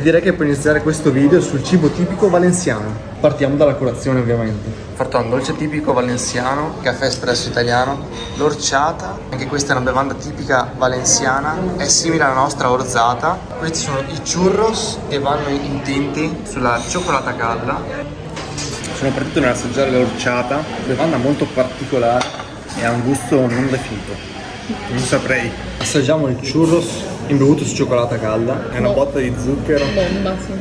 Direi che per iniziare questo video sul cibo tipico valenziano. Partiamo dalla colazione ovviamente. Farton, dolce tipico valenziano, caffè espresso italiano, l'orciata, anche questa è una bevanda tipica valenziana, è simile alla nostra orzata. Questi sono i churros che vanno intenti sulla cioccolata calda. Sono partito nell'assaggiare l'orciata, bevanda molto particolare e ha un gusto non definito. Non saprei. Assaggiamo il churros imbevuto su cioccolata calda, è una botta di zucchero. Bomba, sì.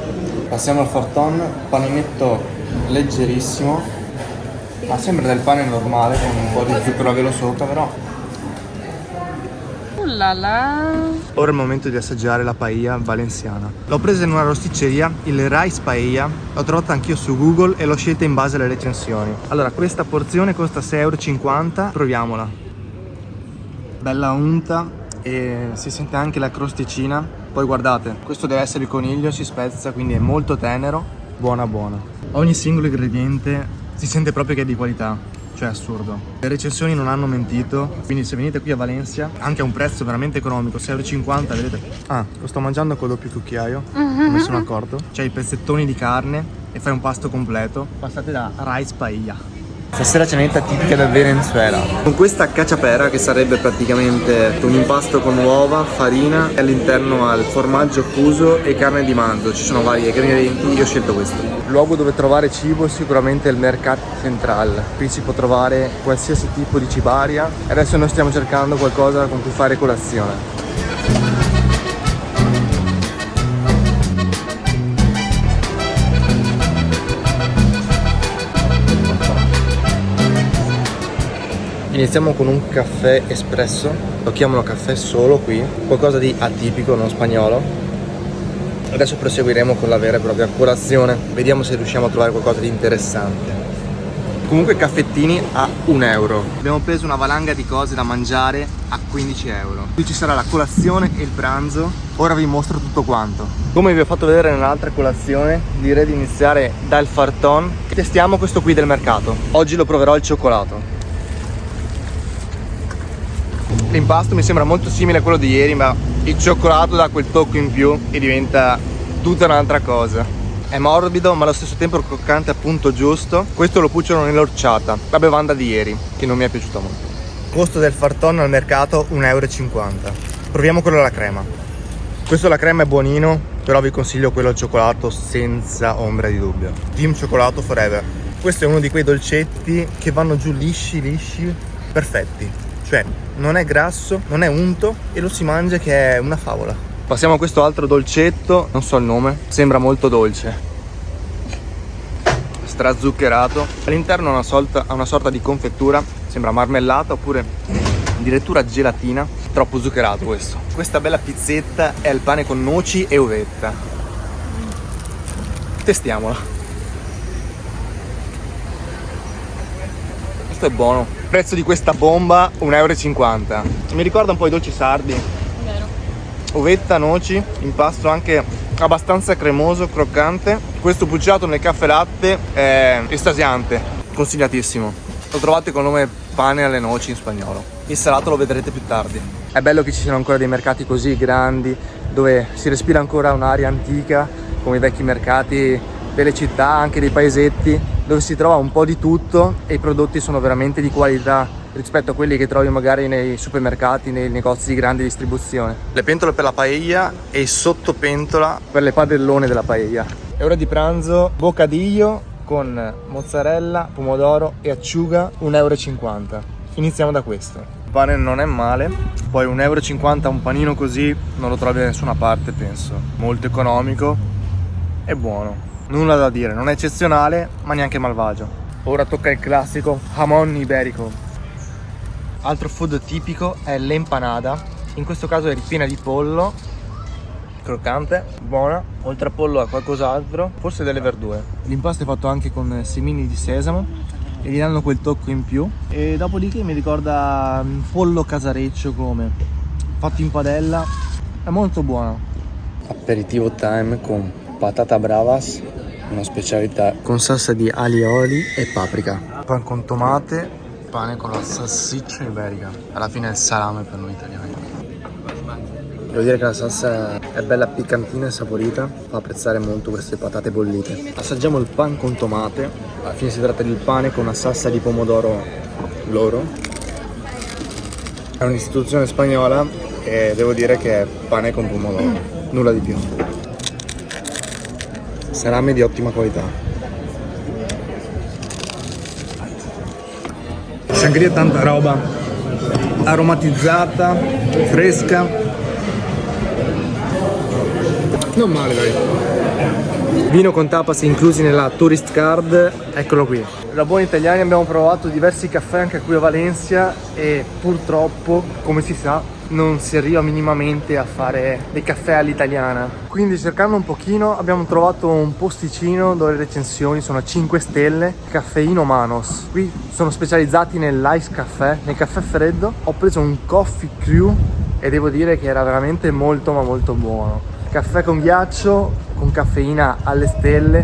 Passiamo al farton, panetto leggerissimo, ma sembra del pane normale con un po' di zucchero a velo sopra, però. Oh là là. Ora è il momento di assaggiare la paella valenziana. L'ho presa in una rosticceria, il Rice Paella, l'ho trovata anch'io su Google e l'ho scelta in base alle recensioni. Allora, questa porzione costa 6,50 €, proviamola. Bella unta e si sente anche la crosticina. Poi guardate, questo deve essere il coniglio, si spezza, quindi è molto tenero. Buona buona. Ogni singolo ingrediente si sente proprio che è di qualità, cioè è assurdo. Le recensioni non hanno mentito, quindi se venite qui a Valencia, anche a un prezzo veramente economico, 6,50 €, vedete? Ah, lo sto mangiando col doppio cucchiaio, non me sono accorto. C'è i pezzettoni di carne e fai un pasto completo. Passate da Rice Paella. Stasera cenetta tipica del Venezuela, con questa caciapera che sarebbe praticamente un impasto con uova, farina e all'interno ha il formaggio fuso e carne di manzo. Ci sono vari ingredienti, io ho scelto questo. Il luogo dove trovare cibo è sicuramente il Mercat Central. Qui si può trovare qualsiasi tipo di cibaria e adesso noi stiamo cercando qualcosa con cui fare colazione. Iniziamo con un caffè espresso, lo chiamano caffè solo qui, qualcosa di atipico, non spagnolo. Adesso proseguiremo con la vera e propria colazione, vediamo se riusciamo a trovare qualcosa di interessante. Comunque caffettini a €1. Abbiamo preso una valanga di cose da mangiare a €15. Qui ci sarà la colazione e il pranzo, ora vi mostro tutto quanto. Come vi ho fatto vedere nell'altra colazione, direi di iniziare dal farton. Testiamo questo qui del mercato, oggi lo proverò al cioccolato. L'impasto mi sembra molto simile a quello di ieri, ma il cioccolato dà quel tocco in più e diventa tutta un'altra cosa. È morbido ma allo stesso tempo croccante, appunto giusto. Questo lo pucciano nell'orciata, la bevanda di ieri, che non mi è piaciuta molto. Costo del farton al mercato €1,50 €. Proviamo quello alla crema. Questo alla crema è buonino, però vi consiglio quello al cioccolato senza ombra di dubbio. Team cioccolato forever. Questo è uno di quei dolcetti che vanno giù lisci, perfetti. Cioè, non è grasso, non è unto e lo si mangia che è una favola. Passiamo a questo altro dolcetto, non so il nome, sembra molto dolce. Strazuccherato. All'interno ha una sorta di confettura, sembra marmellata oppure addirittura gelatina. Troppo zuccherato questo. Questa bella pizzetta è il pane con noci e uvetta. Testiamola. Questo è buono. Prezzo di questa bomba €1,50 €. Mi ricorda un po' i dolci sardi. Vero. Uvetta, noci, impasto anche abbastanza cremoso, croccante. Questo bucciato nel caffè latte è estasiante, consigliatissimo. Lo trovate con il nome pane alle noci in spagnolo. Il salato lo vedrete più tardi. È bello che ci siano ancora dei mercati così grandi, dove si respira ancora un'aria antica, come i vecchi mercati delle città, anche dei paesetti, dove si trova un po' di tutto e i prodotti sono veramente di qualità rispetto a quelli che trovi magari nei supermercati, nei negozi di grande distribuzione. Le pentole per la paella e il sottopentola per le padellone della paella. È ora di pranzo, bocadillo con mozzarella, pomodoro e acciuga, €1,50 €. Iniziamo da questo. Il pane non è male, poi €1,50 € un panino così non lo trovi da nessuna parte, penso. Molto economico e buono. Nulla da dire, non è eccezionale ma neanche malvagio. Ora tocca il classico jamón iberico. Altro food tipico è l'empanada, in questo caso è ripiena di pollo, croccante, buona. Oltre a pollo ha qualcos'altro, forse delle verdure. L'impasto è fatto anche con semini di sesamo e gli danno quel tocco in più. E dopodiché mi ricorda un pollo casareccio, come fatto in padella, è molto buono. Aperitivo time con patata bravas, una specialità con salsa di alioli e paprika. Pan con tomate, pane con la salsiccia iberica. Alla fine è il salame per noi italiani. Devo dire che la salsa è bella piccantina e saporita, fa apprezzare molto queste patate bollite. Assaggiamo il pan con tomate, alla fine si tratta di pane con una salsa di pomodoro loro. È un'istituzione spagnola e devo dire che è pane con pomodoro, nulla di più. Salame di ottima qualità. Sangria tanta roba, aromatizzata, fresca. Non male, dai. Vino con tapas inclusi nella tourist card, eccolo qui. Da buoni italiani abbiamo provato diversi caffè anche qui a Valencia e purtroppo, come si sa, non si arriva minimamente a fare dei caffè all'italiana. Quindi cercando un pochino abbiamo trovato un posticino dove le recensioni sono a 5 stelle, Caffeino Manos. Qui sono specializzati nell'ice caffè, nel caffè freddo. Ho preso un coffee crew e devo dire che era veramente molto ma molto buono. Caffè con ghiaccio, con caffeina alle stelle,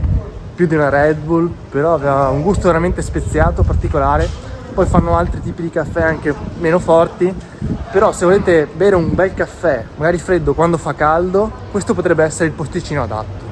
più di una Red Bull, però aveva un gusto veramente speziato, particolare. Poi fanno altri tipi di caffè anche meno forti, però se volete bere un bel caffè, magari freddo quando fa caldo, questo potrebbe essere il posticino adatto.